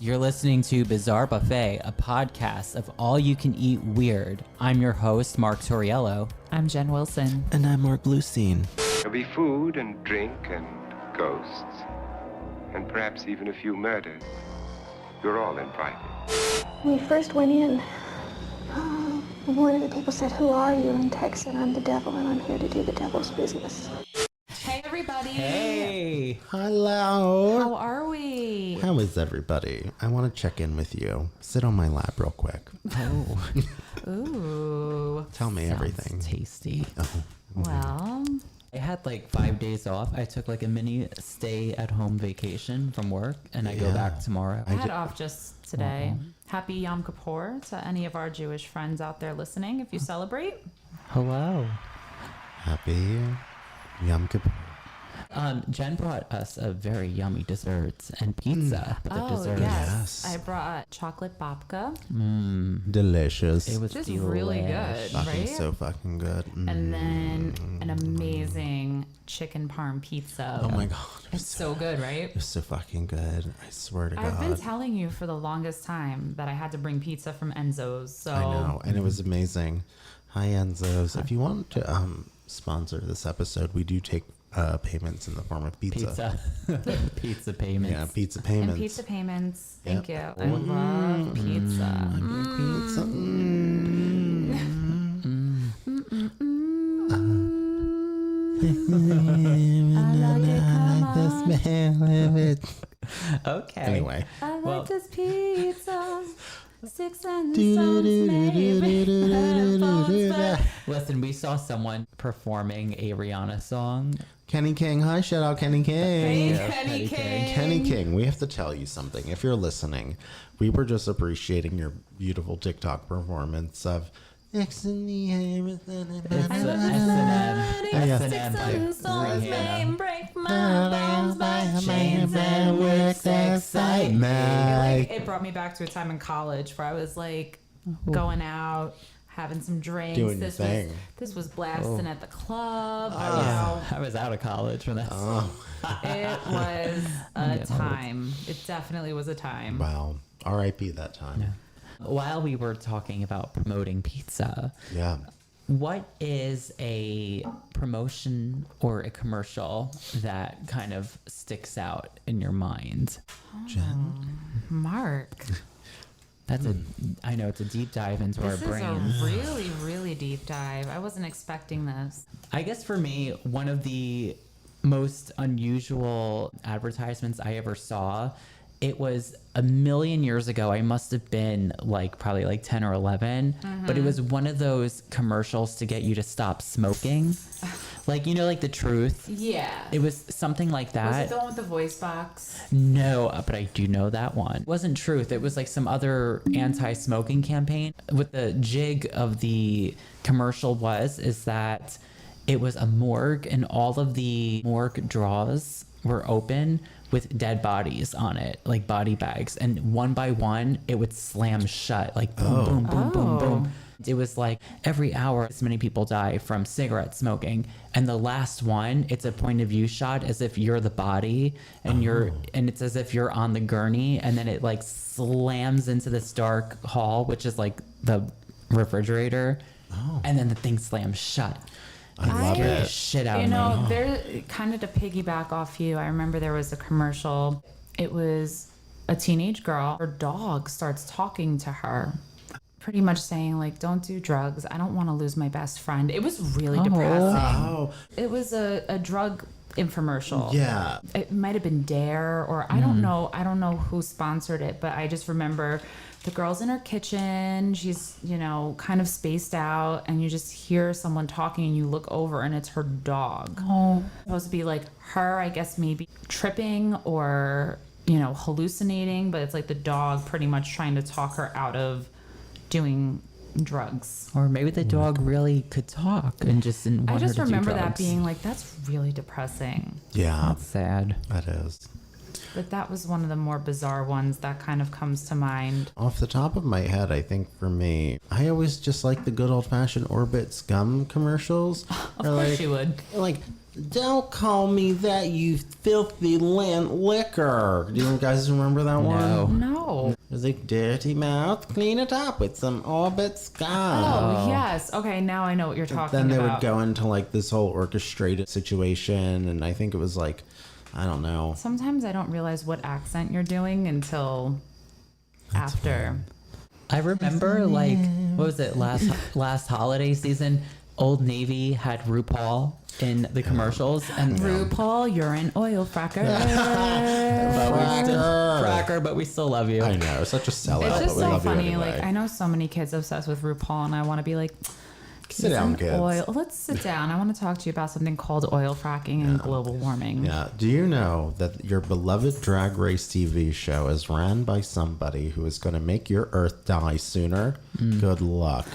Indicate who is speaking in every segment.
Speaker 1: You're listening to Bizarre Buffet, a podcast of all you can eat weird. I'm your host, Mark Torriello.
Speaker 2: I'm Jen Wilson.
Speaker 3: And I'm Mark Bluestein.
Speaker 4: There'll be food and drink and ghosts, and perhaps even a few murders. You're all invited.
Speaker 5: When we first went in, one of the people said, "Who are you?" And Tex said, "I'm the devil, and I'm here to do the devil's business."
Speaker 2: Hey, everybody.
Speaker 1: Hey!
Speaker 3: Hello.
Speaker 2: How are we?
Speaker 3: How is everybody? I want to check in with you. Sit on my lap real quick.
Speaker 1: Oh,
Speaker 2: Ooh.
Speaker 3: Tell me everything.
Speaker 1: tasty.
Speaker 3: Oh.
Speaker 2: Well,
Speaker 1: I had like 5 days off. I took like a mini stay-at-home vacation from work, and I go back tomorrow.
Speaker 2: I had off just today. Happy Yom Kippur to any of our Jewish friends out there listening if you celebrate.
Speaker 1: Hello.
Speaker 3: Happy Yom Kippur.
Speaker 1: Jen brought us a very yummy dessert and pizza for the dessert.
Speaker 3: Yes.
Speaker 2: I brought chocolate babka.
Speaker 3: Delicious.
Speaker 1: It was
Speaker 2: Just
Speaker 1: delish.
Speaker 2: really good,
Speaker 3: fucking
Speaker 2: right?
Speaker 3: so fucking good.
Speaker 2: And then an amazing chicken parm pizza.
Speaker 3: Oh my god.
Speaker 2: It's so good, right?
Speaker 3: It's so fucking good. I swear to
Speaker 2: I've been
Speaker 3: God.
Speaker 2: telling you for the longest time that I had to bring pizza from Enzo's. So
Speaker 3: I know. And it was amazing. Hi, Enzo's. If you want to sponsor this episode, we do take payments in the form of pizza.
Speaker 1: Pizza payments.
Speaker 3: Yeah, pizza payments.
Speaker 2: And pizza payments. Thank
Speaker 3: Yep.
Speaker 2: you. I love pizza.
Speaker 3: Pizza.
Speaker 1: Okay.
Speaker 3: Anyway.
Speaker 2: I like
Speaker 1: Well-
Speaker 2: this pizza. Six and stones, maybe headphones, but-
Speaker 1: Listen, we saw someone performing a Rihanna song.
Speaker 3: Kenny King. Hi, shout out Kenny King.
Speaker 1: Yeah,
Speaker 2: Kenny
Speaker 1: Kenny
Speaker 2: King.
Speaker 3: Kenny King, we have to tell you something. If you're listening, we were just appreciating your beautiful TikTok performance of X in the air.
Speaker 1: It's S&M.
Speaker 3: yeah.
Speaker 1: S&M by
Speaker 2: Six stones may
Speaker 1: Rihanna.
Speaker 2: break my bones, but chains and works excite me. Like, it brought me back to a time in college where I was like going out, having some drinks.
Speaker 3: Doing your thing.
Speaker 2: This was blasting at the club.
Speaker 1: I was out of college when that song.
Speaker 2: It was a time. It definitely was a time.
Speaker 3: Wow. R.I.P. that time.
Speaker 1: While we were talking about promoting pizza,
Speaker 3: Yeah.
Speaker 1: what is a promotion or a commercial that kind of sticks out in your mind?
Speaker 3: Jen?
Speaker 2: Mark,
Speaker 1: That's I know it's a deep dive into our
Speaker 2: this is
Speaker 1: brains.
Speaker 2: a really, really deep dive. I wasn't expecting this.
Speaker 1: I guess for me, one of the most unusual advertisements I ever saw, it was a million years ago. I must have been probably 10 or 11, but it was one of those commercials to get you to stop smoking. The Truth.
Speaker 2: Yeah.
Speaker 1: It was something like
Speaker 2: Was
Speaker 1: that.
Speaker 2: it the one with the voice box?
Speaker 1: No, but I do know that one. It wasn't Truth. It was like some other anti-smoking campaign. What the jig of the commercial is that it was a morgue and all of the morgue drawers were open with dead bodies on it, like body bags. And one by one, it would slam shut, like boom, boom, boom, boom, boom. It was like every hour, this many people die from cigarette smoking. And the last one, it's a point of view shot as if you're the body and and it's as if you're on the gurney. And then it slams into this dark hall, which is like the refrigerator. And then the thing slams shut.
Speaker 3: I love
Speaker 1: Scared the
Speaker 3: it.
Speaker 1: shit out
Speaker 2: You
Speaker 1: of me.
Speaker 2: know, there kind of to piggyback off you, I remember there was a commercial. It was a teenage girl. Her dog starts talking to her, pretty much saying don't do drugs. I don't want to lose my best friend. It was really depressing.
Speaker 3: Oh.
Speaker 2: It was a drug infomercial.
Speaker 3: Yeah.
Speaker 2: It might have been Dare or I don't know. I don't know who sponsored it, but I just remember the girl's in her kitchen. She's, kind of spaced out, and you just hear someone talking, and you look over, and it's her dog. Oh. It's supposed to be her, I guess, maybe tripping or, hallucinating, but it's the dog pretty much trying to talk her out of doing drugs.
Speaker 1: Or maybe the dog really could talk and just didn't want
Speaker 2: I just
Speaker 1: her to do
Speaker 2: remember that
Speaker 1: drugs.
Speaker 2: being that's really depressing.
Speaker 3: Yeah.
Speaker 1: That's sad.
Speaker 3: That is.
Speaker 2: But that was one of the more bizarre ones that kind of comes to mind.
Speaker 3: Off the top of my head, I think for me, I always just like the good old-fashioned Orbit Scum commercials.
Speaker 2: Of course you would.
Speaker 3: Like, don't call me that, you filthy lint liquor. Do you guys remember that one?
Speaker 1: No.
Speaker 2: No.
Speaker 3: It was like, dirty mouth, clean it up with some Orbit Scum.
Speaker 2: Oh, yes. Okay, now I know what you're talking
Speaker 3: Then they
Speaker 2: about.
Speaker 3: would go into like this whole orchestrated situation, and I think it was like, I don't know.
Speaker 2: Sometimes I don't realize what accent you're doing until after.
Speaker 1: I remember, like, what was it, last holiday season? Old Navy had RuPaul in the commercials, and
Speaker 2: RuPaul, you're an oil fracker.
Speaker 1: but we still love you.
Speaker 3: I know, such a sellout.
Speaker 2: It's just
Speaker 3: but we
Speaker 2: so
Speaker 3: love
Speaker 2: funny.
Speaker 3: You anyway.
Speaker 2: Like, I know so many kids obsessed with RuPaul, and I want to be like,
Speaker 3: Sit down, kids.
Speaker 2: oil. Let's sit down. I want to talk to you about something called oil fracking and global warming.
Speaker 3: Yeah. Do you know that your beloved Drag Race TV show is ran by somebody who is going to make your Earth die sooner? Good luck.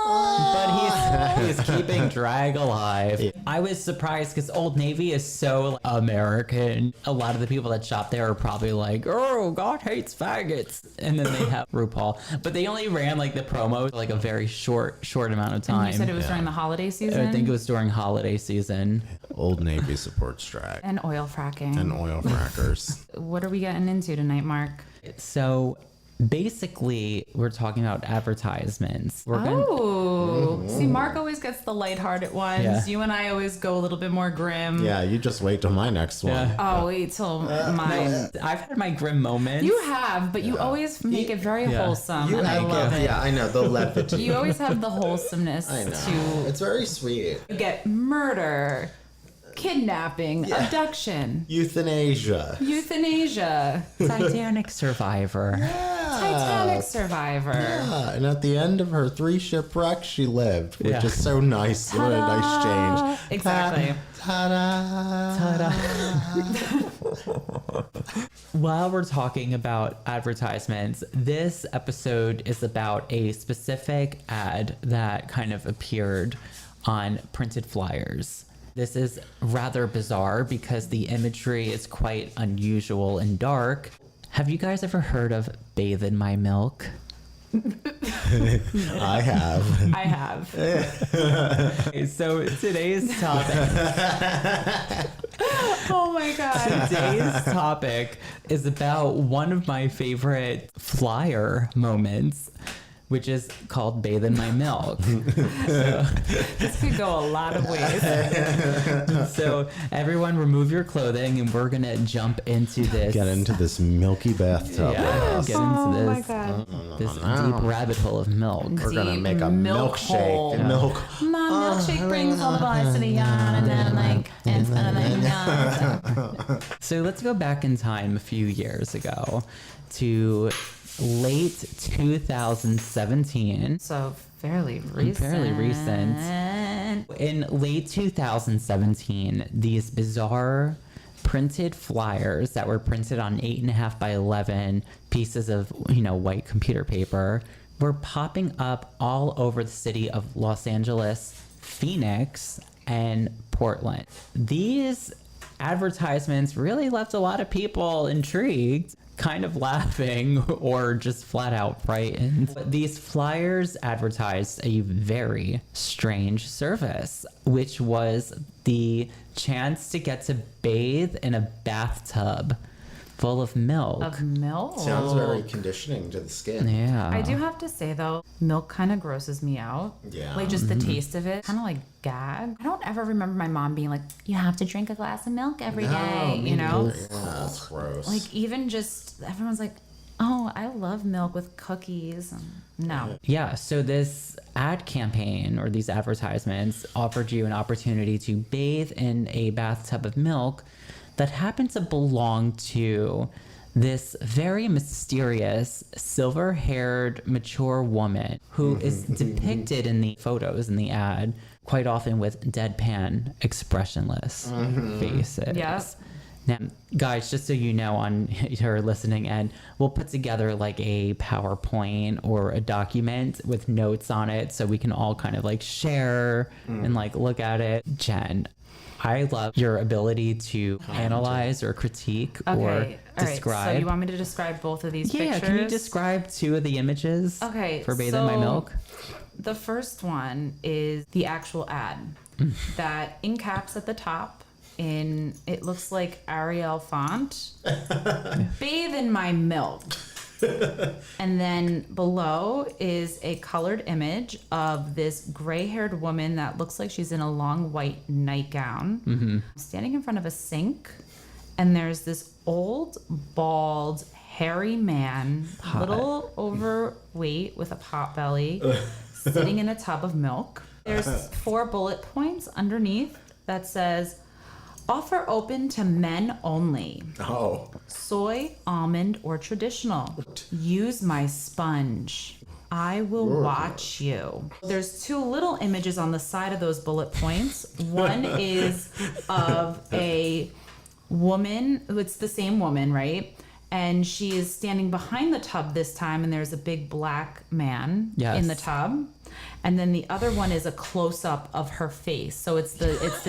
Speaker 1: But he's keeping drag alive. I was surprised because Old Navy is so American. A lot of the people that shop there are probably like, oh, God hates faggots. And then they have RuPaul. But they only ran like the promo like a very short amount of time.
Speaker 2: And you said it was during the holiday season?
Speaker 1: I think it was during holiday season.
Speaker 3: Old Navy supports drag
Speaker 2: And oil fracking.
Speaker 3: and oil frackers.
Speaker 2: What are we getting into tonight, Mark?
Speaker 1: So basically, we're talking about advertisements. We're
Speaker 2: See, Mark always gets the lighthearted ones.
Speaker 1: Yeah.
Speaker 2: You and I always go a little bit more grim.
Speaker 3: Yeah, you just wait till my next one.
Speaker 1: Yeah.
Speaker 2: Oh, wait till mine.
Speaker 1: I've had my grim moments.
Speaker 2: You have, but you always make it very wholesome,
Speaker 3: You
Speaker 2: and I
Speaker 3: make
Speaker 2: love it.
Speaker 3: Yeah, I know, the levity.
Speaker 2: You always have the wholesomeness
Speaker 3: I know.
Speaker 2: to
Speaker 3: It's very sweet.
Speaker 2: get murder, kidnapping, abduction,
Speaker 3: Euthanasia.
Speaker 2: euthanasia,
Speaker 1: Titanic survivor.
Speaker 2: Titanic survivor.
Speaker 3: Yeah, and at the end of her 3 shipwrecks, she lived, which
Speaker 1: Yeah.
Speaker 3: is so nice. What a nice change.
Speaker 2: Exactly.
Speaker 3: Ta-da!
Speaker 1: While we're talking about advertisements, this episode is about a specific ad that kind of appeared on printed flyers. This is rather bizarre because the imagery is quite unusual and dark. Have you guys ever heard of Bathe in My Milk?
Speaker 3: I have.
Speaker 2: I have.
Speaker 1: Okay, so today's topic
Speaker 2: Oh my god.
Speaker 1: Today's topic is about one of my favorite flyer moments, which is called Bathe in My Milk.
Speaker 2: This could go a lot of ways.
Speaker 1: So everyone remove your clothing and we're gonna jump into this.
Speaker 3: Get into this milky bathtub.
Speaker 1: Yeah, get into
Speaker 2: Oh my
Speaker 1: this,
Speaker 2: god.
Speaker 1: this deep rabbit hole of milk.
Speaker 3: We're gonna
Speaker 2: Deep
Speaker 3: make a
Speaker 2: milk
Speaker 3: milkshake.
Speaker 2: hole.
Speaker 3: Milk.
Speaker 2: My milkshake brings all the boys to the yawn, and then like it's yawn.
Speaker 1: So let's go back in time a few years ago to late 2017.
Speaker 2: So fairly recent.
Speaker 1: Fairly recent. In late 2017, these bizarre printed flyers that were printed on 8.5 by 11 pieces of, white computer paper were popping up all over the city of Los Angeles, Phoenix, and Portland. These advertisements really left a lot of people intrigued, kind of laughing, or just flat out frightened. These flyers advertised a very strange service, which was the chance to get to bathe in a bathtub full of milk.
Speaker 2: Of milk.
Speaker 3: Sounds very conditioning to the skin.
Speaker 1: Yeah.
Speaker 2: I do have to say though, milk kind of grosses me out.
Speaker 3: Yeah.
Speaker 2: Like just the taste of it, kind of like gag. I don't ever remember my mom being like, "You have to drink a glass of milk every day."
Speaker 3: me
Speaker 2: You know,
Speaker 3: neither. Yeah, that's gross.
Speaker 2: like even just everyone's like, "Oh, I love milk with cookies." No.
Speaker 1: Yeah, so this ad campaign or these advertisements offered you an opportunity to bathe in a bathtub of milk that happened to belong to this very mysterious silver-haired mature woman who is depicted in the photos in the ad quite often with deadpan, expressionless faces.
Speaker 2: Yes.
Speaker 1: Now, guys, just so you know on your listening end, we'll put together like a PowerPoint or a document with notes on it so we can all kind of like share and like look at it. Jen, I love your ability to analyze or critique or
Speaker 2: All right.
Speaker 1: describe.
Speaker 2: So you want me to describe both of these
Speaker 1: yeah,
Speaker 2: pictures?
Speaker 1: can you describe 2 of the images for Bathe in My Milk?
Speaker 2: The first one is the actual ad that in caps at the top it looks like Arial font. Bathe in my milk. And then below is a colored image of this gray-haired woman that looks like she's in a long white nightgown, standing in front of a sink. And there's this old, bald, hairy man, a little overweight with a pot belly, sitting in a tub of milk. There's 4 bullet points underneath that says, offer open to men only.
Speaker 3: Oh.
Speaker 2: Soy, almond, or traditional. Use my sponge. I will watch you. There's 2 little images on the side of those bullet points. One is of a woman, it's the same woman, right? And she is standing behind the tub this time, and there's a big black man in the tub. And then the other one is a close-up of her face. So it's the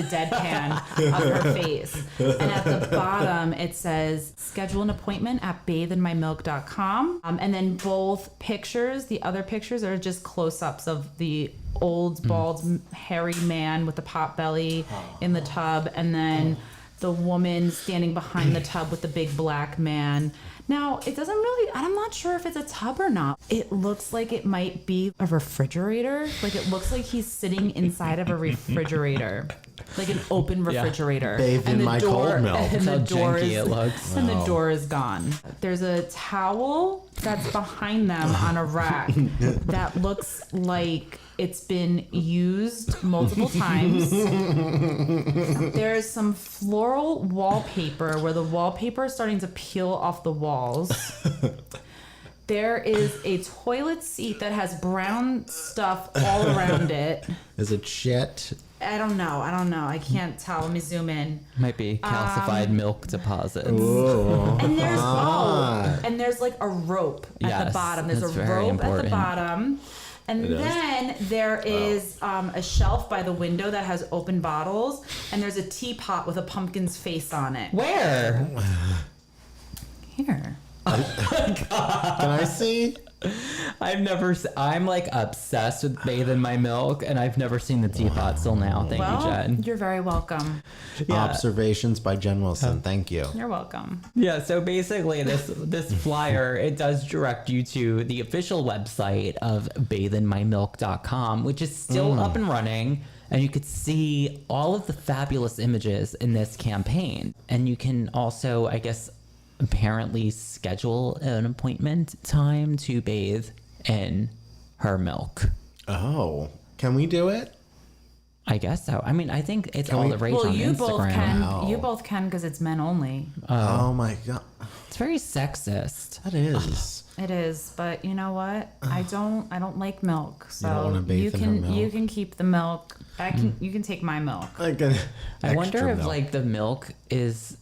Speaker 2: deadpan of her face. And at the bottom, it says, schedule an appointment at bathinmymilk.com. And then both pictures, the other pictures are just close-ups of the old, bald, hairy man with the pot belly in the tub. And then the woman standing behind the tub with the big black man. Now, it doesn't really, I'm not sure if it's a tub or not. It looks like it might be a refrigerator. Like, it looks like he's sitting inside of a refrigerator. Like an open refrigerator.
Speaker 3: Bathed in my cold milk.
Speaker 2: And
Speaker 1: That's
Speaker 2: the
Speaker 1: how
Speaker 2: door
Speaker 1: janky
Speaker 2: is,
Speaker 1: it looks.
Speaker 2: and the door is gone. There's a towel that's behind them on a rack that looks like it's been used multiple times. There's some floral wallpaper where the wallpaper is starting to peel off the walls. There is a toilet seat that has brown stuff all around it.
Speaker 3: Is it shit?
Speaker 2: I don't know. I can't tell. Let me zoom in.
Speaker 1: Might be calcified milk deposits.
Speaker 2: And there's and there's like a rope at the
Speaker 1: Yes,
Speaker 2: bottom. There's a
Speaker 1: that's very
Speaker 2: rope at the
Speaker 1: important.
Speaker 2: bottom. And then there is a shelf by the window that has open bottles, and there's a teapot with a pumpkin's face on it.
Speaker 1: Where?
Speaker 2: Here.
Speaker 3: Can I see?
Speaker 1: I'm like obsessed with Bathe in My Milk, and I've never seen the teapot till now. Thank you, Jen.
Speaker 2: You're very welcome.
Speaker 3: Observations by Jen Wilson. Thank you.
Speaker 2: You're welcome.
Speaker 1: Yeah, so basically this flyer, it does direct you to the official website of bathinmymilk.com, which is still up and running, and you could see all of the fabulous images in this campaign. And you can also, I guess, apparently schedule an appointment time to bathe in her milk.
Speaker 3: Oh, can we do it?
Speaker 1: I guess so. I mean, I think it's all
Speaker 3: we-
Speaker 1: the rage
Speaker 2: Well,
Speaker 1: on
Speaker 2: you
Speaker 1: Instagram.
Speaker 2: both can.
Speaker 3: Wow.
Speaker 2: You both can because it's men only.
Speaker 3: Oh my god,
Speaker 1: It's very sexist.
Speaker 3: that is.
Speaker 2: It is, but you know what? I don't like milk, so
Speaker 3: don't wanna bathe in her milk?
Speaker 2: you can keep the milk. You can take my milk.
Speaker 3: Like
Speaker 1: I wonder if like the milk is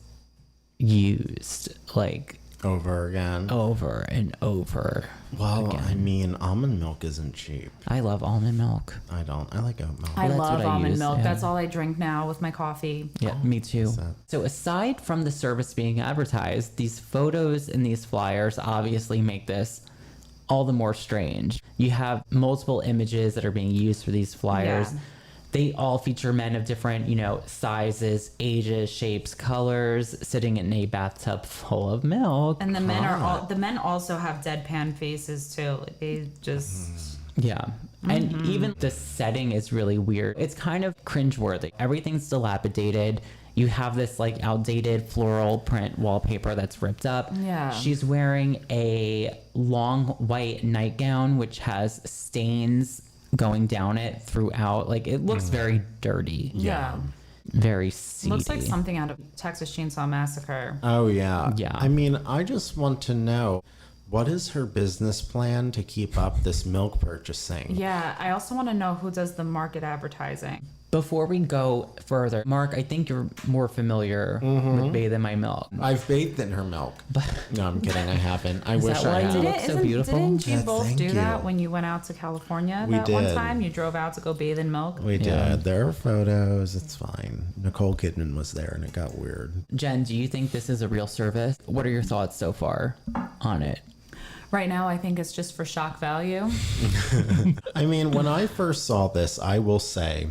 Speaker 1: used like
Speaker 3: over again.
Speaker 1: over and over.
Speaker 3: Well,
Speaker 1: again.
Speaker 3: I mean, almond milk isn't cheap.
Speaker 1: I love almond milk.
Speaker 3: I don't. I like oat milk.
Speaker 2: I
Speaker 1: that's
Speaker 2: love
Speaker 1: what I
Speaker 2: almond
Speaker 1: use,
Speaker 2: milk.
Speaker 1: yeah.
Speaker 2: That's all I drink now with my coffee.
Speaker 1: Yeah, me too.
Speaker 3: sad.
Speaker 1: So aside from the service being advertised, these photos and these flyers obviously make this all the more strange. You have multiple images that are being used for these flyers.
Speaker 2: Yeah.
Speaker 1: They all feature men of different, sizes, ages, shapes, colors, sitting in a bathtub full of milk.
Speaker 2: And the men also have deadpan faces too. Like they just
Speaker 1: Yeah. And even the setting is really weird. It's kind of cringeworthy. Everything's dilapidated. You have this like outdated floral print wallpaper that's ripped up.
Speaker 2: Yeah.
Speaker 1: She's wearing a long white nightgown, which has stains going down it throughout. Like it looks very dirty.
Speaker 2: yeah.
Speaker 1: Very seedy.
Speaker 2: Looks like something out of Texas Chainsaw Massacre.
Speaker 3: Oh yeah.
Speaker 1: Yeah.
Speaker 3: I mean, I just want to know, what is her business plan to keep up this milk purchasing?
Speaker 2: Yeah, I also want to know who does the market advertising.
Speaker 1: Before we go further, Mark, I think you're more familiar with Bathe in My Milk.
Speaker 3: I've bathed in her milk. No, I'm kidding. I haven't. I wish
Speaker 1: that
Speaker 3: I
Speaker 1: why you
Speaker 3: had.
Speaker 1: look so beautiful?
Speaker 2: Didn't you
Speaker 3: Yeah,
Speaker 2: both
Speaker 3: thank
Speaker 2: do that
Speaker 3: you.
Speaker 2: when you went out to California
Speaker 3: We
Speaker 2: that one
Speaker 3: did.
Speaker 2: time? You drove out to go bathe in milk?
Speaker 3: We
Speaker 1: Yeah.
Speaker 3: did. There are photos. It's fine. Nicole Kidman was there, and it got weird.
Speaker 1: Jen, do you think this is a real service? What are your thoughts so far on it?
Speaker 2: Right now, I think it's just for shock value.
Speaker 3: I mean, when I first saw this, I will say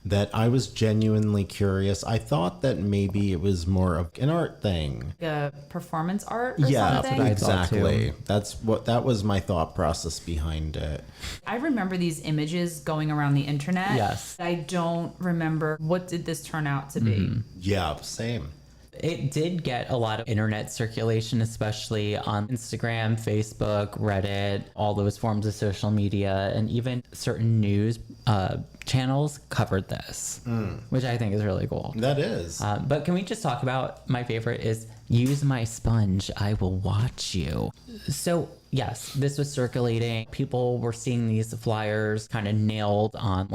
Speaker 3: that I was genuinely curious. I thought that maybe it was more of an art thing.
Speaker 2: A performance art or
Speaker 3: Yeah,
Speaker 2: something.
Speaker 1: what I thought
Speaker 3: exactly.
Speaker 1: too.
Speaker 3: That was my thought process behind it.
Speaker 2: I remember these images going around the internet.
Speaker 1: Yes.
Speaker 2: I don't remember what did this turn out to be.
Speaker 3: Yeah, same.
Speaker 1: It did get a lot of internet circulation, especially on Instagram, Facebook, Reddit, all those forms of social media, and even certain news channels covered this, which I think is really cool.
Speaker 3: That is.
Speaker 1: But can we just talk about my favorite is use my sponge, I will watch you. So yes, this was circulating. People were seeing these flyers kind of nailed on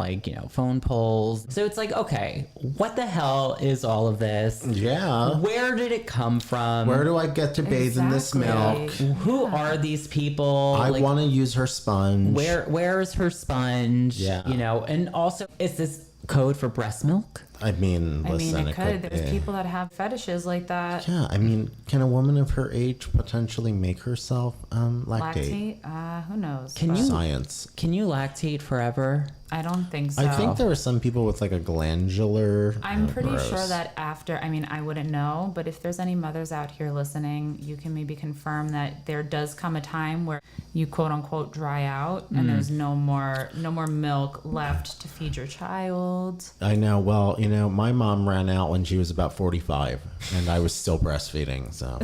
Speaker 1: phone poles. So it's like, okay, what the hell is all of this?
Speaker 3: Yeah.
Speaker 1: Where did it come from?
Speaker 3: Where do I get to bathe in this milk?
Speaker 1: Who are these people?
Speaker 3: I want to use her sponge.
Speaker 1: Where is her sponge?
Speaker 3: Yeah.
Speaker 1: And also, is this code for breast milk?
Speaker 3: I mean,
Speaker 2: I
Speaker 3: listen,
Speaker 2: mean, it could. There's
Speaker 3: be.
Speaker 2: people that have fetishes like that.
Speaker 3: Yeah, I mean, can a woman of her age potentially make herself lactate?
Speaker 2: Lactate? Who knows?
Speaker 1: Can
Speaker 2: But
Speaker 1: you-
Speaker 3: Science.
Speaker 1: Can you lactate forever?
Speaker 2: I don't think so.
Speaker 3: I think there are some people with like a glandular.
Speaker 2: I'm pretty
Speaker 3: gross.
Speaker 2: sure that after, I mean, I wouldn't know, but if there's any mothers out here listening, you can maybe confirm that there does come a time where you quote unquote dry out and there's no more milk left to feed your child.
Speaker 3: I know. Well, my mom ran out when she was about 45, and I was still breastfeeding. So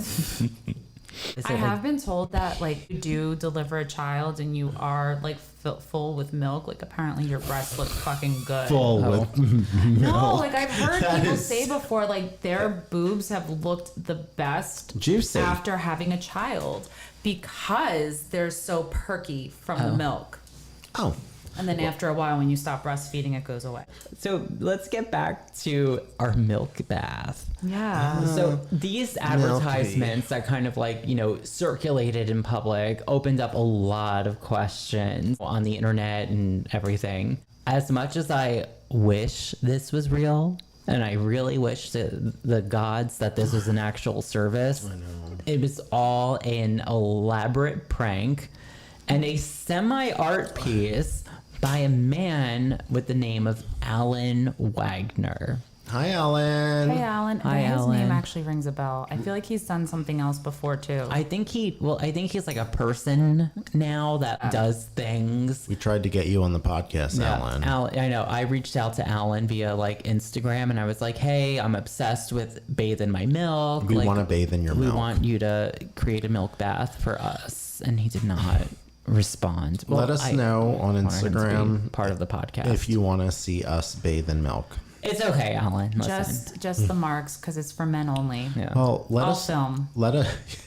Speaker 1: Is
Speaker 2: I
Speaker 1: it
Speaker 2: have been told that you do deliver a child and you are full with milk. Apparently your breasts look fucking good.
Speaker 3: full with
Speaker 2: No, I've heard people say before, their boobs have looked the best
Speaker 3: Juicy.
Speaker 2: after having a child because they're so perky from the milk.
Speaker 3: Oh,
Speaker 2: And then after a while, when you stop breastfeeding, it goes away.
Speaker 1: So let's get back to our milk bath.
Speaker 2: Yeah.
Speaker 1: So these advertisements that kind of circulated in public opened up a lot of questions on the internet and everything. As much as I wish this was real, and I really wish to the gods that this was an actual service, it was all an elaborate prank and a semi-art piece by a man with the name of Alan Wagner.
Speaker 3: hi, Alan.
Speaker 2: Hey, Alan.
Speaker 1: Hi,
Speaker 2: His
Speaker 1: Alan.
Speaker 2: name actually rings a bell. I feel like he's done something else before, too.
Speaker 1: I think he's like a person now that does things.
Speaker 3: We tried to get you on the podcast, Alan.
Speaker 1: I know. I reached out to Alan via Instagram and I was like, hey, I'm obsessed with Bathe in My Milk.
Speaker 3: We want to bathe in your
Speaker 1: We
Speaker 3: milk.
Speaker 1: want you to create a milk bath for us. And he did not respond.
Speaker 3: Let us know on
Speaker 1: wanted him to be
Speaker 3: Instagram
Speaker 1: part of the podcast.
Speaker 3: if you want to see us bathe in milk.
Speaker 1: It's okay, Alan. Listen.
Speaker 2: just the marks, because it's for men only.
Speaker 1: Yeah.
Speaker 3: Well,
Speaker 2: I'll film.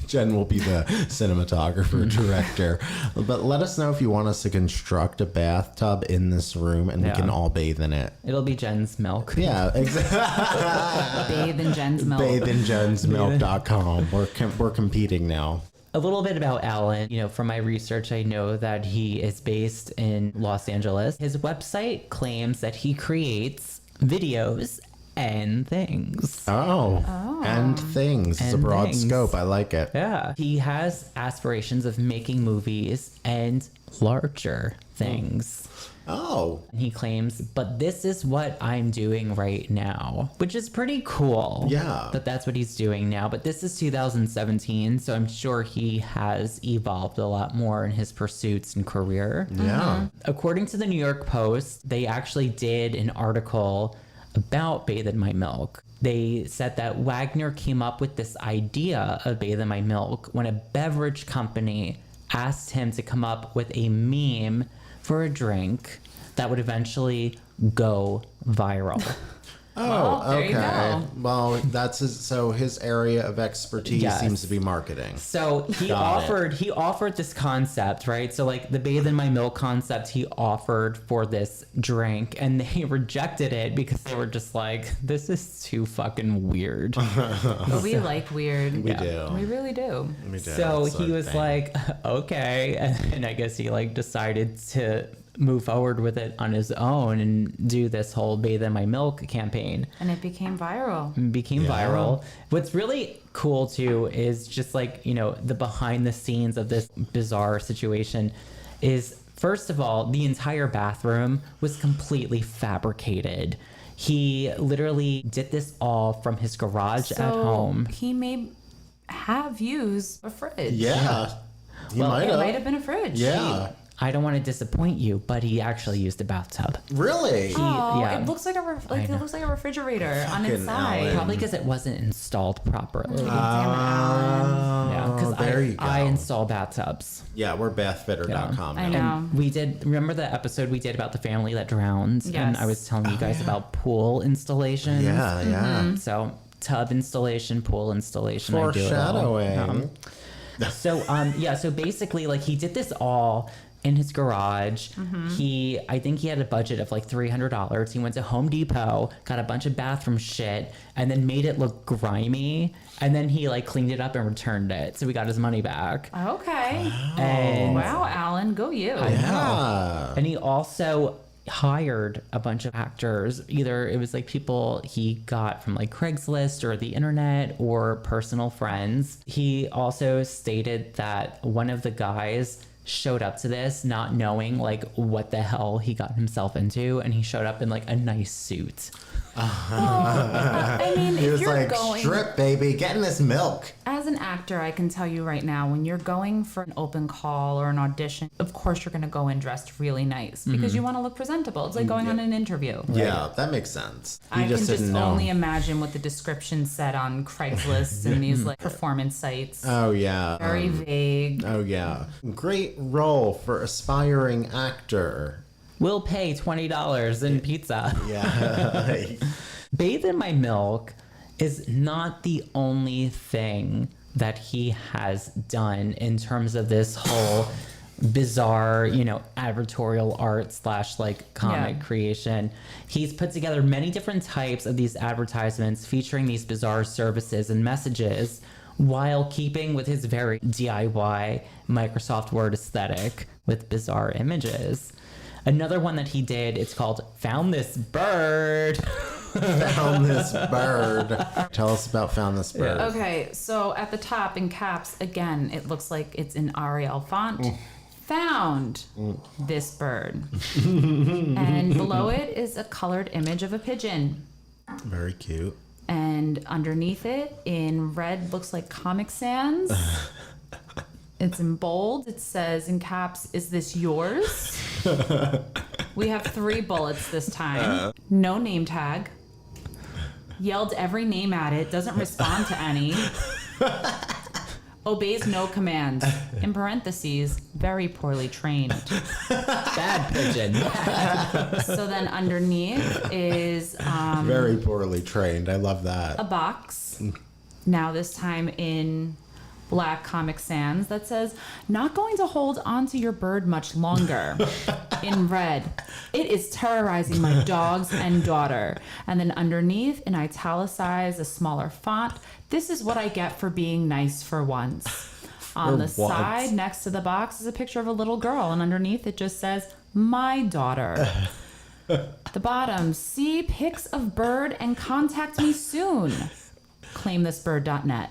Speaker 3: Jen will be the cinematographer director, but let us know if you want us to construct a bathtub in this room and we
Speaker 1: Yeah.
Speaker 3: can all bathe in it.
Speaker 1: It'll be Jen's milk.
Speaker 3: Yeah, exactly.
Speaker 2: Bathe in Jen's milk.
Speaker 3: Batheinjensmilk.com. We're competing now.
Speaker 1: A little bit about Alan. From my research, I know that he is based in Los Angeles. His website claims that he creates videos and things.
Speaker 3: Oh. And things. It's a
Speaker 1: And
Speaker 3: broad
Speaker 1: things.
Speaker 3: scope. I like it.
Speaker 1: Yeah. He has aspirations of making movies and larger things.
Speaker 3: Oh.
Speaker 1: And he claims, but this is what I'm doing right now, which is pretty cool.
Speaker 3: Yeah.
Speaker 1: That's what he's doing now. But this is 2017, so I'm sure he has evolved a lot more in his pursuits and career.
Speaker 3: Yeah.
Speaker 1: According to the New York Post, they actually did an article about Bathe in My Milk. They said that Wagner came up with this idea of Bathe in My Milk when a beverage company asked him to come up with a meme for a drink that would eventually go viral.
Speaker 3: Oh,
Speaker 2: Well, there you
Speaker 3: okay.
Speaker 2: go.
Speaker 3: Well, that's his area of expertise
Speaker 1: Yes.
Speaker 3: seems to be marketing.
Speaker 1: So he offered this concept, right? So like the bathe in my milk concept, he offered for this drink, and they rejected it because they were just like, this is too fucking weird.
Speaker 2: But we like weird.
Speaker 3: We do.
Speaker 2: We really do.
Speaker 3: We do.
Speaker 1: So
Speaker 3: It's
Speaker 1: he
Speaker 3: a
Speaker 1: was
Speaker 3: thing.
Speaker 1: like, okay, and I guess he like decided to move forward with it on his own and do this whole bathe in my milk campaign.
Speaker 2: And it became viral.
Speaker 1: Became
Speaker 3: Yeah.
Speaker 1: viral. What's really cool too is just like, the behind the scenes of this bizarre situation is, first of all, the entire bathroom was completely fabricated. He literally did this all from his garage at home.
Speaker 2: He may have used a fridge.
Speaker 3: Yeah. He
Speaker 1: Well,
Speaker 3: might
Speaker 2: It
Speaker 3: have.
Speaker 2: might have been a fridge.
Speaker 3: Yeah.
Speaker 1: I don't want to disappoint you, but he actually used a bathtub.
Speaker 3: Really?
Speaker 2: Oh,
Speaker 1: yeah.
Speaker 2: it looks like it looks like a refrigerator on its
Speaker 3: Fucking
Speaker 2: side.
Speaker 3: Alan.
Speaker 1: Probably because it wasn't installed properly.
Speaker 2: Damn it, Alan.
Speaker 1: Yeah, because
Speaker 3: there you go.
Speaker 1: I install bathtubs.
Speaker 3: Yeah, we're bathfitter.com.
Speaker 2: I
Speaker 3: now.
Speaker 2: know.
Speaker 1: We did, remember the episode we did about the family that drowned? And
Speaker 2: Yes.
Speaker 1: I was telling you guys about pool installations.
Speaker 3: Yeah, yeah.
Speaker 1: So tub installation, pool installation. I do it all.
Speaker 3: Foreshadowing.
Speaker 1: So basically, like, he did this all in his garage. I think he had a budget of like $300. He went to Home Depot, got a bunch of bathroom shit, and then made it look grimy. And then he like cleaned it up and returned it. So we got his money back.
Speaker 2: Okay.
Speaker 1: And
Speaker 2: Wow, Alan, go you.
Speaker 3: Yeah.
Speaker 1: And he also hired a bunch of actors. Either it was like people he got from like Craigslist or the internet or personal friends. He also stated that one of the guys showed up to this not knowing like what the hell he got himself into, and he showed up in like a nice suit.
Speaker 2: I mean,
Speaker 3: He
Speaker 2: if
Speaker 3: was
Speaker 2: you're
Speaker 3: like,
Speaker 2: going
Speaker 3: strip, baby, get in this milk.
Speaker 2: as an actor, I can tell you right now, when you're going for an open call or an audition, of course you're going to go in dressed really nice because you want to look presentable. It's like going on an interview.
Speaker 3: Yeah, that makes sense. He
Speaker 2: I can just
Speaker 3: didn't know.
Speaker 2: only imagine what the description said on Craigslist and these like performance sites.
Speaker 3: Oh, yeah.
Speaker 2: Very vague.
Speaker 3: Oh, yeah. Great role for aspiring actor.
Speaker 1: We'll pay $20 in pizza.
Speaker 3: Yeah.
Speaker 1: Bathe in My Milk is not the only thing that he has done in terms of this whole bizarre, advertorial art / like comic
Speaker 2: Yeah.
Speaker 1: creation. He's put together many different types of these advertisements featuring these bizarre services and messages while keeping with his very DIY Microsoft Word aesthetic with bizarre images. Another one that he did, it's called Found This Bird.
Speaker 3: Found this bird. Tell us about Found This Bird.
Speaker 2: Okay, so at the top in caps, again, it looks like it's in Arial font. Found this bird. And below it is a colored image of a pigeon.
Speaker 3: Very cute.
Speaker 2: And underneath it, in red, looks like Comic Sans. It's in bold. It says in caps, "Is this yours?" We have 3 bullets this time. No name tag. Yelled every name at it. Doesn't respond to any. Obeys no commands. In parentheses, very poorly trained.
Speaker 1: Bad pigeon.
Speaker 2: So then underneath is
Speaker 3: Very poorly trained. I love that.
Speaker 2: a box. Now this time in black Comic Sans that says, "Not going to hold onto your bird much longer." In red, "It is terrorizing my dogs and daughter." And then underneath, in italicized, a smaller font, "This is what I get for being nice for once." On the
Speaker 3: once.
Speaker 2: side, next to the box, is a picture of a little girl, and underneath it just says, "My daughter." The bottom, "See pics of bird and contact me soon." ClaimThisBird.net.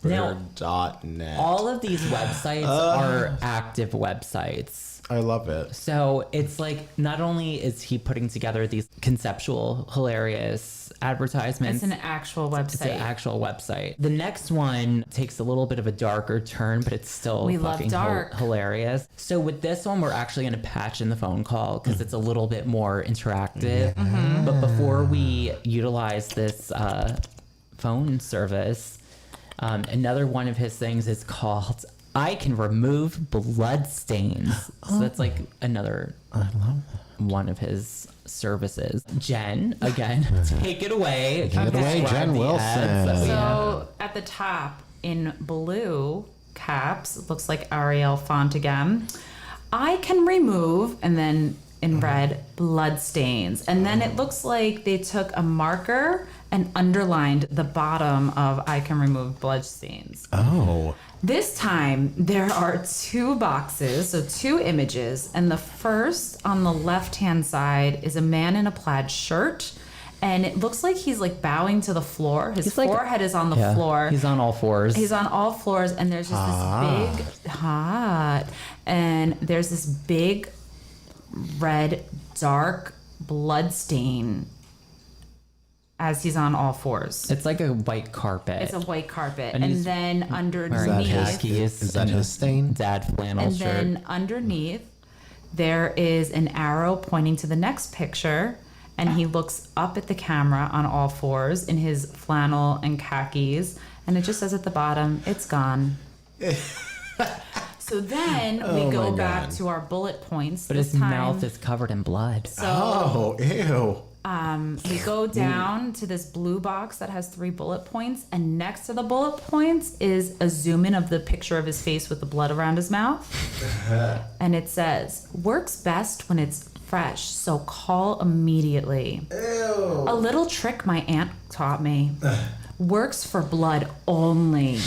Speaker 3: ClaimThisBird.net.
Speaker 1: All of these websites are active websites.
Speaker 3: I love it.
Speaker 1: So it's like, not only is he putting together these conceptual, hilarious advertisements,
Speaker 2: It's an actual
Speaker 1: it's an
Speaker 2: website.
Speaker 1: actual website. The next one takes a little bit of a darker turn, but it's still
Speaker 2: We love
Speaker 1: fucking
Speaker 2: dark.
Speaker 1: hilarious. So with this one, we're actually going to patch in the phone call because it's a little bit more interactive. But before we utilize this phone service, Another one of his things is called I Can Remove Blood Stains. So that's like another one of his services. Jen, again, take it away.
Speaker 3: Take it away, Jen Wilson.
Speaker 2: So at the top in blue caps, it looks like Arial font again. I can remove, and then in red, blood stains. And then it looks like they took a marker and underlined the bottom of I can remove blood stains.
Speaker 3: Oh.
Speaker 2: This time there are 2 boxes, so 2 images, and the first on the left-hand side is a man in a plaid shirt, and it looks like he's like bowing to the floor. His forehead is on the floor.
Speaker 1: He's on all fours.
Speaker 2: He's on all floors, and there's just this big and there's this big red dark blood stain as he's on all fours.
Speaker 1: It's like a white carpet.
Speaker 2: It's a white carpet.
Speaker 1: And
Speaker 2: And
Speaker 1: he's
Speaker 2: then
Speaker 1: wearing
Speaker 2: underneath,
Speaker 1: khakis.
Speaker 3: Is that
Speaker 1: and a
Speaker 3: his stain?
Speaker 1: Dad flannel
Speaker 2: and
Speaker 1: shirt.
Speaker 2: then underneath, there is an arrow pointing to the next picture, and he looks up at the camera on all fours in his flannel and khakis, and it just says at the bottom, "It's gone." So then we go
Speaker 3: my
Speaker 2: back
Speaker 3: God.
Speaker 2: to our bullet points.
Speaker 1: But
Speaker 2: this
Speaker 1: his
Speaker 2: time.
Speaker 1: mouth is covered in blood.
Speaker 2: So
Speaker 3: Oh, ew.
Speaker 2: we go down to this blue box that has 3 bullet points, and next to the bullet points is a zoom in of the picture of his face with the blood around his mouth. And it says, "Works best when it's fresh, so call immediately."
Speaker 3: Ew.
Speaker 2: A little trick my aunt taught me. Works for blood only.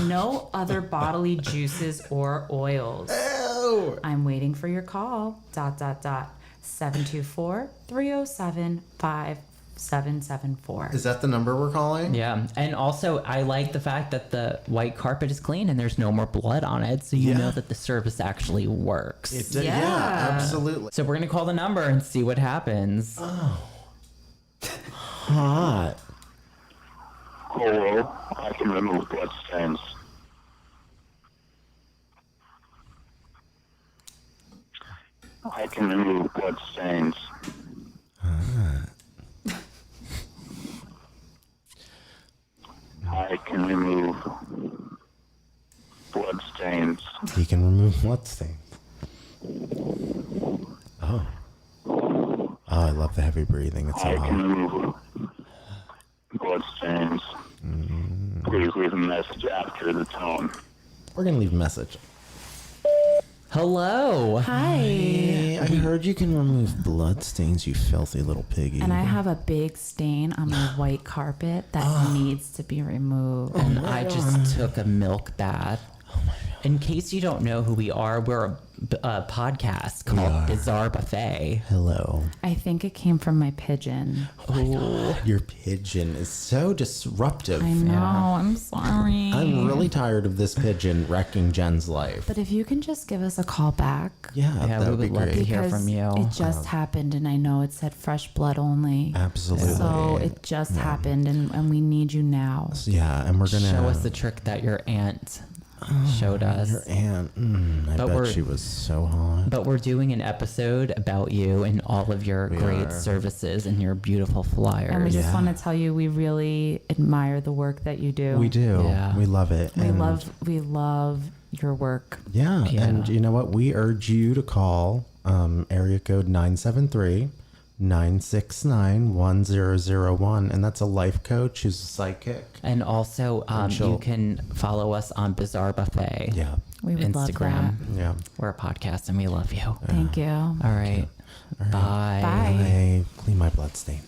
Speaker 2: No other bodily juices or oils.
Speaker 3: Ew.
Speaker 2: I'm waiting for your call. ... 724-307-5774.
Speaker 3: Is that the number we're calling?
Speaker 1: Yeah. And also, I like the fact that the white carpet is clean and there's no more blood on it. So you know that the service actually works.
Speaker 3: It did,
Speaker 2: Yeah.
Speaker 3: yeah, absolutely.
Speaker 1: So we're going to call the number and see what happens.
Speaker 3: Hot.
Speaker 6: Hello, I can remove blood stains. I can remove blood stains. I can remove blood stains.
Speaker 3: He can remove blood stains. Oh. Oh, I love the heavy breathing. It's so
Speaker 6: I can
Speaker 3: hot.
Speaker 6: remove blood stains. Please leave a message after the tone.
Speaker 3: We're going to leave a message.
Speaker 1: Hello.
Speaker 2: Hi.
Speaker 3: Hey, I heard you can remove blood stains, you filthy little piggy.
Speaker 2: And I have a big stain on my white carpet that needs to be removed.
Speaker 1: And I just took a milk bath. In case you don't know who we are, we're a podcast called Bizarre Buffet.
Speaker 3: Hello.
Speaker 2: I think it came from my pigeon.
Speaker 3: Your pigeon is so disruptive.
Speaker 2: I know, I'm sorry.
Speaker 3: I'm really tired of this pigeon wrecking Jen's life.
Speaker 2: But if you can just give us a call back.
Speaker 3: Yeah,
Speaker 1: Yeah,
Speaker 3: that
Speaker 1: we
Speaker 3: would be
Speaker 1: would love to
Speaker 3: great.
Speaker 1: hear from you.
Speaker 2: It just happened, and I know it said fresh blood only.
Speaker 3: Absolutely.
Speaker 2: So it just happened, and we need you now.
Speaker 3: Yeah, and we're going to
Speaker 1: Show us the trick that your aunt showed us.
Speaker 3: Your aunt. I
Speaker 1: But
Speaker 3: bet
Speaker 1: we're-
Speaker 3: she was so hot.
Speaker 1: But we're doing an episode about you and all of your great
Speaker 3: are.
Speaker 1: services and your beautiful flyers.
Speaker 2: And we just want to tell you we really admire the work that you do.
Speaker 3: We do.
Speaker 1: Yeah.
Speaker 3: We love it.
Speaker 2: We
Speaker 3: And
Speaker 2: love your work.
Speaker 3: Yeah,
Speaker 1: Yeah.
Speaker 3: and you know what? We urge you to call area code 973-969-1001, and that's a life coach who's a psychic.
Speaker 1: And also, you can follow us on Bizarre Buffet.
Speaker 3: Yeah,
Speaker 2: We would love
Speaker 1: Instagram.
Speaker 3: yeah.
Speaker 1: We're a podcast and we love you.
Speaker 2: Thank you.
Speaker 1: All right. Bye.
Speaker 2: Bye.
Speaker 3: Hey, clean my blood stain.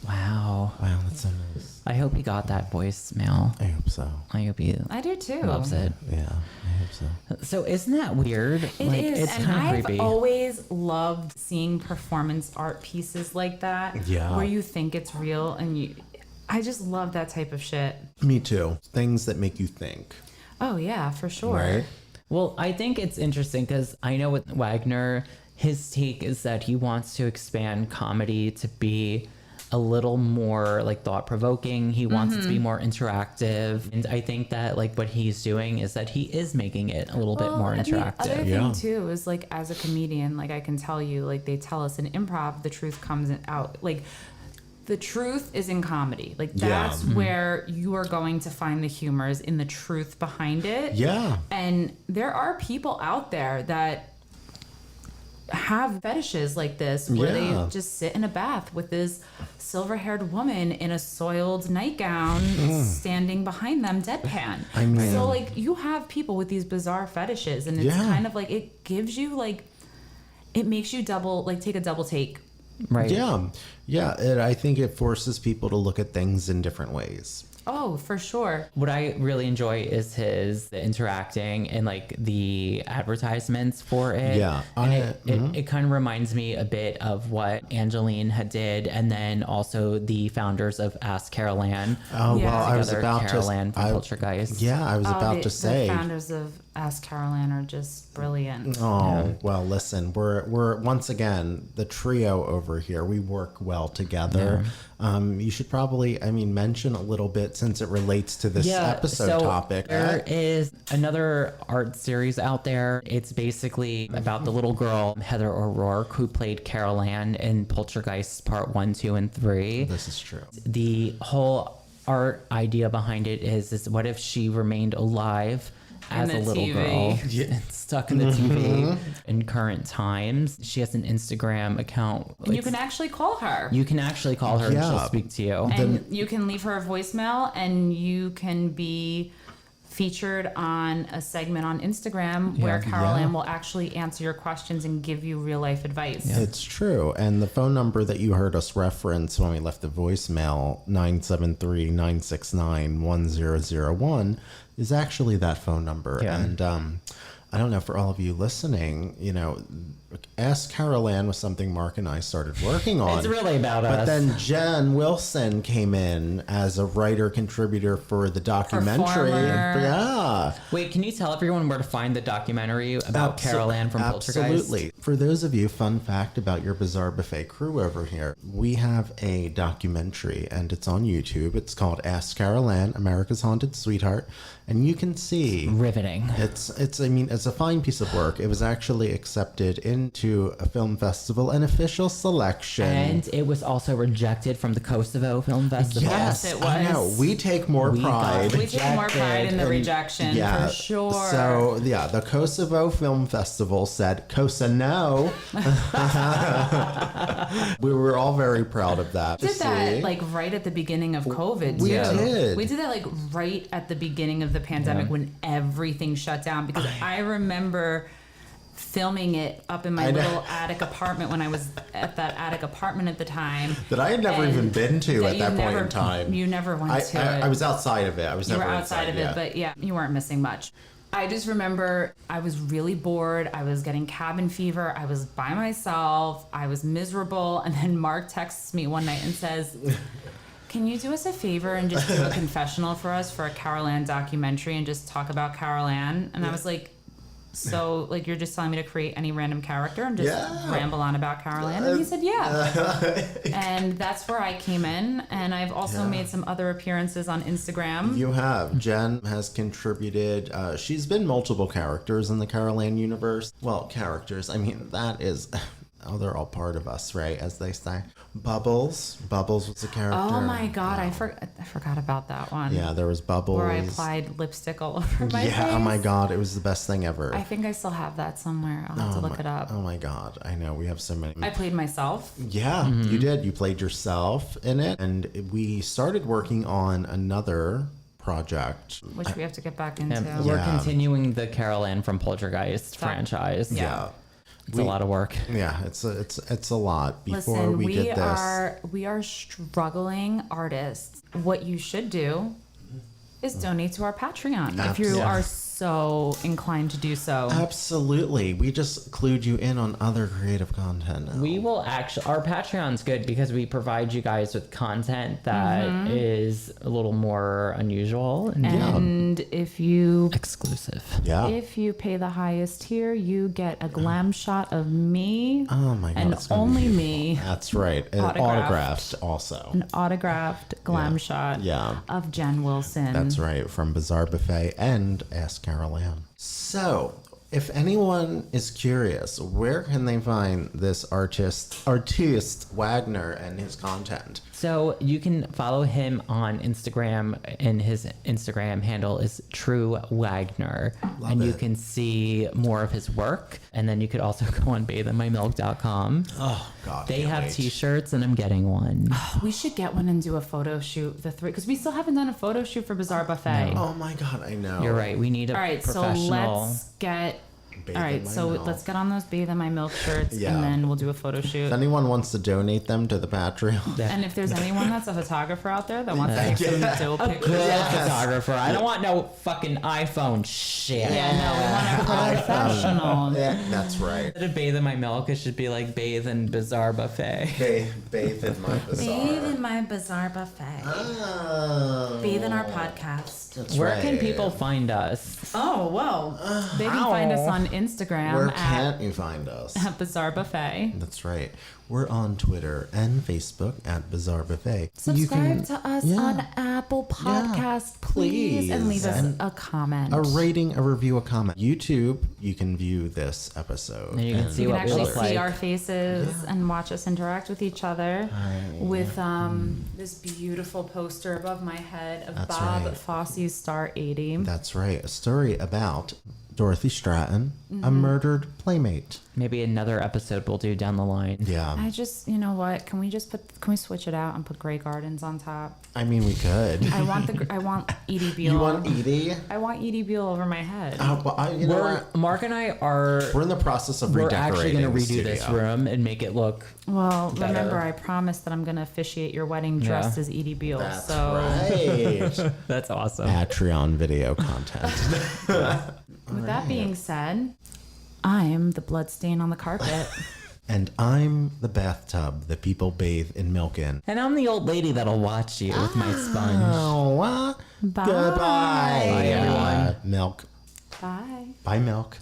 Speaker 1: Wow.
Speaker 3: Wow, that's so nice.
Speaker 1: I hope you got that voicemail.
Speaker 3: I hope so.
Speaker 1: I hope you
Speaker 2: I do too.
Speaker 1: loves it.
Speaker 3: Yeah, I hope so.
Speaker 1: So isn't that weird?
Speaker 2: It is,
Speaker 1: It's
Speaker 2: and
Speaker 1: kind of
Speaker 2: I've
Speaker 1: creepy.
Speaker 2: always loved seeing performance art pieces like that.
Speaker 3: Yeah.
Speaker 2: Where you think it's real, and I just love that type of shit.
Speaker 3: Me too. Things that make you think,
Speaker 2: Oh yeah, for sure.
Speaker 3: right?
Speaker 1: Well, I think it's interesting because I know with Wagner, his take is that he wants to expand comedy to be a little more like thought-provoking. He wants it to be more interactive. And I think that like what he's doing is that he is making it a little bit more
Speaker 2: And the other
Speaker 1: interactive.
Speaker 3: Yeah.
Speaker 2: thing too is like as a comedian, like I can tell you, like they tell us in improv, the truth comes out. Like the truth is in comedy. Like
Speaker 3: Yeah.
Speaker 2: that's where you are going to find the humor is in the truth behind it.
Speaker 3: Yeah.
Speaker 2: And there are people out there that have fetishes like this where
Speaker 3: Yeah.
Speaker 2: they just sit in a bath with this silver-haired woman in a soiled nightgown standing behind them deadpan.
Speaker 3: I mean-
Speaker 2: so like you have people with these bizarre fetishes, and it's
Speaker 3: Yeah.
Speaker 2: kind of like it gives you like it makes you take a double take.
Speaker 1: Right.
Speaker 3: Yeah. I think it forces people to look at things in different ways.
Speaker 2: Oh, for sure.
Speaker 1: What I really enjoy is the interacting and like the advertisements for it.
Speaker 3: Yeah,
Speaker 1: And it kind of reminds me a bit of what Angeline had did, and then also the founders of Ask Carol Ann.
Speaker 3: Oh,
Speaker 2: Yeah.
Speaker 3: well, I was
Speaker 1: Together,
Speaker 3: about
Speaker 1: Carol
Speaker 3: to.
Speaker 1: Ann from Poltergeist.
Speaker 3: Yeah, I was about
Speaker 2: the
Speaker 3: to say.
Speaker 2: the founders of Ask Carol Ann are just brilliant.
Speaker 3: Oh, well, listen, we're once again the trio over here. We work well together. You should probably, mention a little bit since it relates to this episode topic.
Speaker 1: There is another art series out there. It's basically about the little girl, Heather O'Rourke, who played Carol Ann in Poltergeist Part 1, 2, and 3.
Speaker 3: This is true.
Speaker 1: The whole art idea behind it is what if she remained alive as
Speaker 2: the
Speaker 1: a little
Speaker 2: TV.
Speaker 1: girl stuck in the TV in current times. She has an Instagram account.
Speaker 2: And you can actually call her.
Speaker 1: You can actually call her and
Speaker 3: Yeah.
Speaker 1: she'll speak to you.
Speaker 2: And you can leave her a voicemail, and you can be featured on a segment on Instagram where Carol Ann will actually answer your questions and give you real life advice.
Speaker 3: It's true. And the phone number that you heard us reference when we left the voicemail, 973-969-1001, is actually that phone number.
Speaker 1: Yeah.
Speaker 3: And I don't know, for all of you listening, Ask Carol Ann was something Mark and I started working on.
Speaker 1: It's really about
Speaker 3: But
Speaker 1: us.
Speaker 3: then Jen Wilson came in as a writer contributor for the documentary.
Speaker 2: Performer.
Speaker 3: Yeah.
Speaker 1: Wait, can you tell everyone where to find the documentary about Carol Ann from Poltergeist?
Speaker 3: Absolutely. For those of you, fun fact about your Bizarre Buffet crew over here, we have a documentary and it's on YouTube. It's called Ask Carol Ann, America's Haunted Sweetheart. And you can see
Speaker 1: Riveting.
Speaker 3: it's a fine piece of work. It was actually accepted into a film festival, an official selection.
Speaker 1: And it was also rejected from the Kosovo Film Festival.
Speaker 3: Yes,
Speaker 2: it
Speaker 3: I know.
Speaker 2: was.
Speaker 3: We take more
Speaker 1: We got
Speaker 3: pride.
Speaker 2: We take more pride in the
Speaker 3: And-
Speaker 2: rejection, for sure.
Speaker 3: So yeah, the Kosovo Film Festival said Kosa no. We were all very proud of that.
Speaker 2: We did that like right at the beginning of COVID too.
Speaker 3: We did.
Speaker 2: We did that like right at the beginning of the pandemic when everything shut down, because I remember filming it up in my
Speaker 3: I know.
Speaker 2: little attic apartment when I was at that attic apartment at the time.
Speaker 3: That I had never
Speaker 2: And
Speaker 3: even been to
Speaker 2: that
Speaker 3: at that
Speaker 2: you
Speaker 3: point
Speaker 2: never-
Speaker 3: in time.
Speaker 2: You never went to it.
Speaker 3: I was outside of it. I was
Speaker 2: You
Speaker 3: never
Speaker 2: were outside of it,
Speaker 3: yeah.
Speaker 2: but yeah, you weren't missing much. I just remember I was really bored. I was getting cabin fever. I was by myself. I was miserable. And then Mark texts me one night and says, "Can you do us a favor and just do a confessional for us for a Carol Ann documentary and just talk about Carol Ann?" And I was like, "So, like, you're just telling me to create any random character and just ramble on about Carol Ann?" And he said, "Yeah." And that's where I came in. And I've also made some other appearances on Instagram.
Speaker 3: You have. Jen has contributed. She's been multiple characters in the Carol Ann universe. Well, characters. I mean, that is. Oh, they're all part of us, right? As they say. Bubbles. Bubbles was a character.
Speaker 2: Oh my God, I forgot about that one.
Speaker 3: Yeah, there was Bubbles.
Speaker 2: Where I applied lipstick all over my face.
Speaker 3: Oh my God, it was the best thing ever.
Speaker 2: I think I still have that somewhere. I'll have to look it up.
Speaker 3: Oh my God, I know. We have so many.
Speaker 2: I played myself.
Speaker 3: Yeah, you did. You played yourself in it. And we started working on another project.
Speaker 2: Which we have to get back into.
Speaker 1: And we're
Speaker 3: Yeah.
Speaker 1: continuing the Carol Ann from Poltergeist franchise.
Speaker 3: Yeah.
Speaker 1: It's a lot of work.
Speaker 3: Yeah, it's a lot. Before
Speaker 2: Listen,
Speaker 3: we did this.
Speaker 2: we are struggling artists. What you should do is donate to our Patreon if you
Speaker 3: Yeah.
Speaker 2: are so inclined to do so.
Speaker 3: Absolutely. We just clued you in on other creative content now.
Speaker 1: We will actually, our Patreon's good because we provide you guys with content that is a little more unusual and
Speaker 2: And if you
Speaker 1: exclusive.
Speaker 3: Yeah.
Speaker 2: If you pay the highest tier, you get a glam shot of me.
Speaker 3: Oh my God.
Speaker 2: And
Speaker 3: it's gonna
Speaker 2: only
Speaker 3: be
Speaker 2: me.
Speaker 3: That's right. And
Speaker 2: Autographed.
Speaker 3: autographed also.
Speaker 2: An autographed glam
Speaker 3: Yeah.
Speaker 2: shot
Speaker 3: Yeah.
Speaker 2: of Jen Wilson.
Speaker 3: That's right. From Bizarre Buffet and Ask Carol Ann. So, If anyone is curious, where can they find this artist Wagner and his content?
Speaker 1: So you can follow him on Instagram, and his Instagram handle is True Wagner. And you
Speaker 3: it.
Speaker 1: can see more of his work. And then you could also go on batheinmymilk.com.
Speaker 3: Oh, God.
Speaker 1: They
Speaker 3: can't
Speaker 1: have
Speaker 3: wait.
Speaker 1: t-shirts, and I'm getting one.
Speaker 2: We should get one and do a photo shoot, the three, because we still haven't done a photo shoot for Bizarre Buffet.
Speaker 3: Oh, my God, I know.
Speaker 1: You're right. We need a
Speaker 2: All right, so
Speaker 1: professional.
Speaker 2: let's get.
Speaker 3: Bathe
Speaker 2: all
Speaker 3: in
Speaker 2: right,
Speaker 3: My
Speaker 2: so
Speaker 3: Milk.
Speaker 2: let's get on those Bathe in My Milk shirts,
Speaker 3: Yeah.
Speaker 2: and then we'll do a photo shoot.
Speaker 3: If anyone wants to donate them to the Patreon.
Speaker 2: And if there's anyone that's a photographer out there that wants to take some dope pictures,
Speaker 1: Good photographer. I don't want no fucking iPhone shit.
Speaker 2: yeah, no, we want a professional.
Speaker 3: Yeah, that's right.
Speaker 1: Instead of bathe in my milk, it should be like bathe in Bizarre Buffet.
Speaker 3: Bathe in my bazaar.
Speaker 2: Bathe in My Bizarre Buffet.
Speaker 3: Oh,
Speaker 2: Bathe in our podcast.
Speaker 3: that's
Speaker 1: Where
Speaker 3: right.
Speaker 1: can people find us?
Speaker 2: Oh, well, they can find us on Instagram
Speaker 3: Where
Speaker 2: at
Speaker 3: can't you find us?
Speaker 2: Bizarre Buffet.
Speaker 3: That's right. We're on Twitter and Facebook at Bizarre Buffet. You
Speaker 2: Subscribe
Speaker 3: can-
Speaker 2: to us
Speaker 3: yeah.
Speaker 2: on Apple Podcast, please, and leave us
Speaker 3: And
Speaker 2: a comment.
Speaker 3: a rating, a review, a comment. YouTube, you can view this episode.
Speaker 1: And you can see
Speaker 2: You can
Speaker 1: what we
Speaker 2: actually
Speaker 1: look
Speaker 2: see
Speaker 1: like.
Speaker 2: our faces and watch us interact with each other with this beautiful poster above my head of
Speaker 3: That's
Speaker 2: Bob
Speaker 3: right.
Speaker 2: Fosse's Star 80.
Speaker 3: That's right. A story about Dorothy Stratton, a
Speaker 2: Mm-hmm.
Speaker 3: murdered playmate.
Speaker 1: Maybe another episode we'll do down the line.
Speaker 3: Yeah.
Speaker 2: I just, you know what? Can we switch it out and put Grey Gardens on top?
Speaker 3: I mean, we could.
Speaker 2: I want Edie Beale.
Speaker 3: You want Edie?
Speaker 2: I want Edie Beale over my head.
Speaker 3: Well, you know what?
Speaker 1: Mark and I are.
Speaker 3: We're in the process of
Speaker 1: We're
Speaker 3: redecorating
Speaker 1: actually going to
Speaker 3: the
Speaker 1: redo this
Speaker 3: studio.
Speaker 1: room and make it look.
Speaker 2: Well,
Speaker 1: better.
Speaker 2: remember, I promised that I'm going to officiate your wedding dressed as Edie Beale.
Speaker 3: That's
Speaker 2: so,
Speaker 3: right.
Speaker 1: That's awesome.
Speaker 3: Patreon video content.
Speaker 2: with that being said, I'm the bloodstain on the carpet.
Speaker 3: And I'm the bathtub that people bathe in milk in.
Speaker 1: And I'm the old lady that'll watch you with my sponge.
Speaker 3: Oh,
Speaker 2: Bye.
Speaker 3: goodbye.
Speaker 1: Bye, everyone.
Speaker 3: Milk.
Speaker 2: Bye.
Speaker 3: Bye, milk.